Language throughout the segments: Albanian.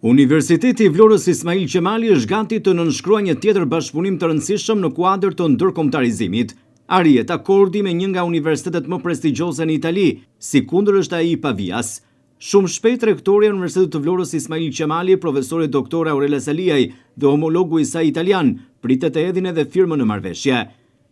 Universiteti i Vlorës Ismail Qemali është gati të nënshkruajë një tjetër bashkëpunim të rëndësishëm në kuadër të ndërkombëtarizimit. Arrihet akordi me një nga universitetet më prestigjioze në Itali, si kundër është ai i Pavias. Shumë shpejt rektori i Universitetit të Vlorës Ismail Qemali, profesori doktor Aurela Saliaj dhe homologu i saj italian, pritet të hedhin edhe firmën në marrëveshje.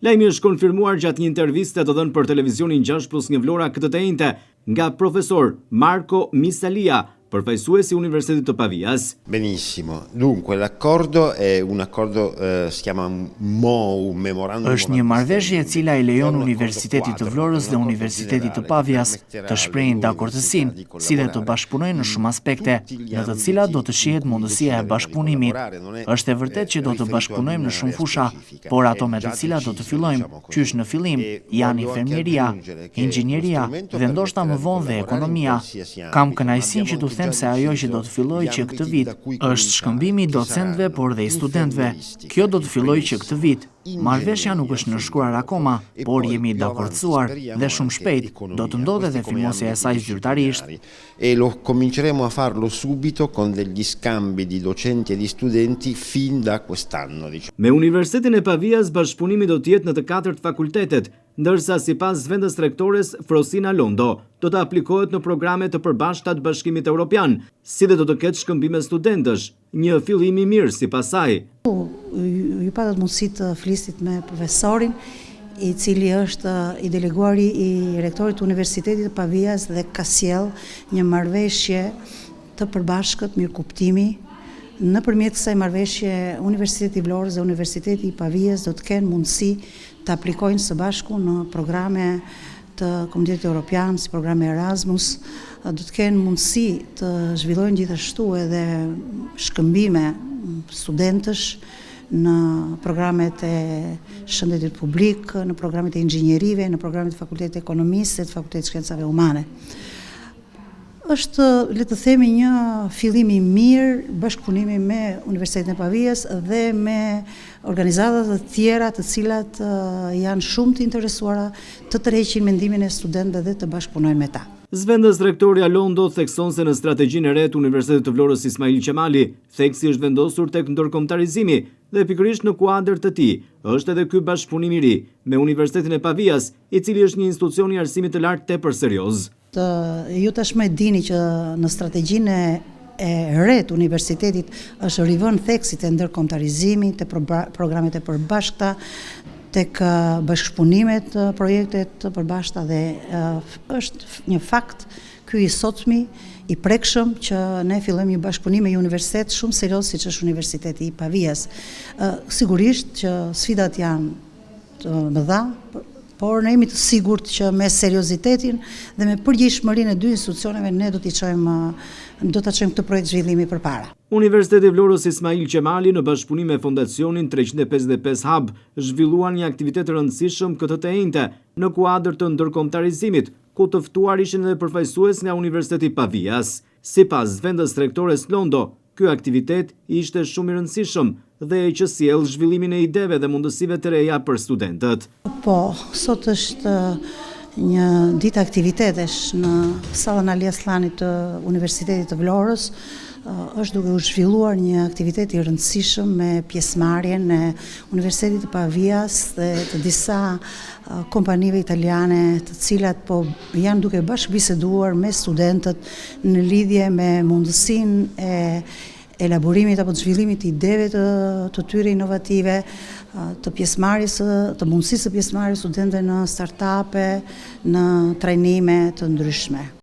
Lajmi është konfirmuar gjatë një interviste të dhënë për televizionin 6+1 Vlora këtë të njëjtë nga profesor Marco Misalia, përfaqësuesi i Universitetit të Pavias. Benissimo. Dunque l'accordo è un accordo si chiama MOU, Memorandum. Është një marrëveshje e cila i lejon Universitetit të Vlorës dhe Universitetit të Pavias të shprehin dakordësinë, si dhe të bashkëpunojnë në shumë aspekte, në të cilat do të shihet mundësia e bashkëpunimit. Është e vërtetë që do të bashkëpunojmë në shumë fusha, por ato me të cilat do të fillojmë, qysh në fillim, janë infermieria, inxhinieria dhe ndoshta më vonë dhe ekonomia. Kam kënaqësinë që them se ajo që do të fillojë që këtë vit është shkëmbimi i docentëve por dhe i studentëve. Kjo do të fillojë që këtë vit. Marrëveshja nuk është nënshkruar akoma, por jemi dakordsuar dhe shumë shpejt do të ndodhë edhe firmosja e saj zyrtarisht. E lo cominceremo a farlo subito con degli scambi di docenti e di studenti fin da quest'anno. Me Universitetin e Pavias bashkëpunimi do të jetë në të 4 fakultetet, ndërsa sipas vendas rektores Frosina Londo, do të aplikohet në programe të përbashkëta të Bashkimit Evropian, si dhe do të ketë shkëmbime studentësh, një fillim i mirë sipas saj. Ju patët mundësi të flisit me profesorin, i cili është i deleguari i rektorit të Universitetit të Pavias dhe ka sjell një marrëveshje të përbashkët mirëkuptimi. Nëpërmjet kësaj marrëveshje, Universiteti i Vlorës dhe Universiteti i Pavias do të kenë mundësi të aplikojnë së bashku në programe të Komunitetit Evropian, si programe Erasmus, do të kenë mundësi të zhvillojnë gjithashtu edhe shkëmbime studentësh në programet e shëndetit publik, në programet e inxhinjerive, në programet e Fakultetit të Ekonomisë dhe të Fakultetit të Shkencave Humane. Është, le të themi, një fillim i mirë bashkëpunimi me Universitetin e Pavias dhe me organizatat të tjera të cilat janë shumë të interesuara të tërheqin mendimin e studentëve dhe të bashkëpunojnë me ta. Zvendas rektoria Londo thekson se në strategjinë e re të Universitetit të Vlorës Ismail Qemali, theksi është vendosur tek ndërkombëtarizimi dhe pikërisht në kuadër të tij është edhe ky bashkëpunim i ri me Universitetin e Pavias, i cili është një institucion i arsimit të lartë tepër serioz. Ju tashmë e dini që në strategjinë e re të universitetit është rivënë theksit e ndërkombëtarizimit, të programet e përbashkëta, tek bashkëpunimet, projektet të përbashkëta dhe është një fakt ky i sotmi i prekshëm që ne fillojmë një bashkëpunim me një universitet shumë serioz siç është Universiteti i Pavias. Sigurisht që sfidat janë të mëdha, por ne jemi të sigurt që me seriozitetin dhe me përgjegjësinë e dy institucioneve ne do ta çojmë këtë projekt zhvillimi përpara. Universiteti i Vlorës Ismail Qemali në bashkëpunim me Fondacionin 355 Hub zhvilluan një aktivitet të rëndësishëm këtë të njëjtë në kuadër të ndërkombëtarizimit, ku të ftuar ishin edhe përfaqësues nga Universiteti i Pavias. Sipas vendas rektores Londo, ky aktivitet ishte shumë i rëndësishëm dhe që sjell zhvillimin e ideve dhe mundësive të reja për studentët. Po, sot është një ditë aktivitetesh në sallën Ali Aslanit të Universitetit të Vlorës. Është duke u zhvilluar një aktivitet i rëndësishëm me pjesëmarrjen e Universitetit të Pavias dhe të disa kompanive italiane të cilat po janë duke bashkë biseduar me studentët në lidhje me mundësinë e elaborimit apo të zhvillimit të ideve të tyre inovative, të pjesëmarrjes, të mundësisë së pjesëmarrjes studentëve në startupe, në trajnime të ndryshme.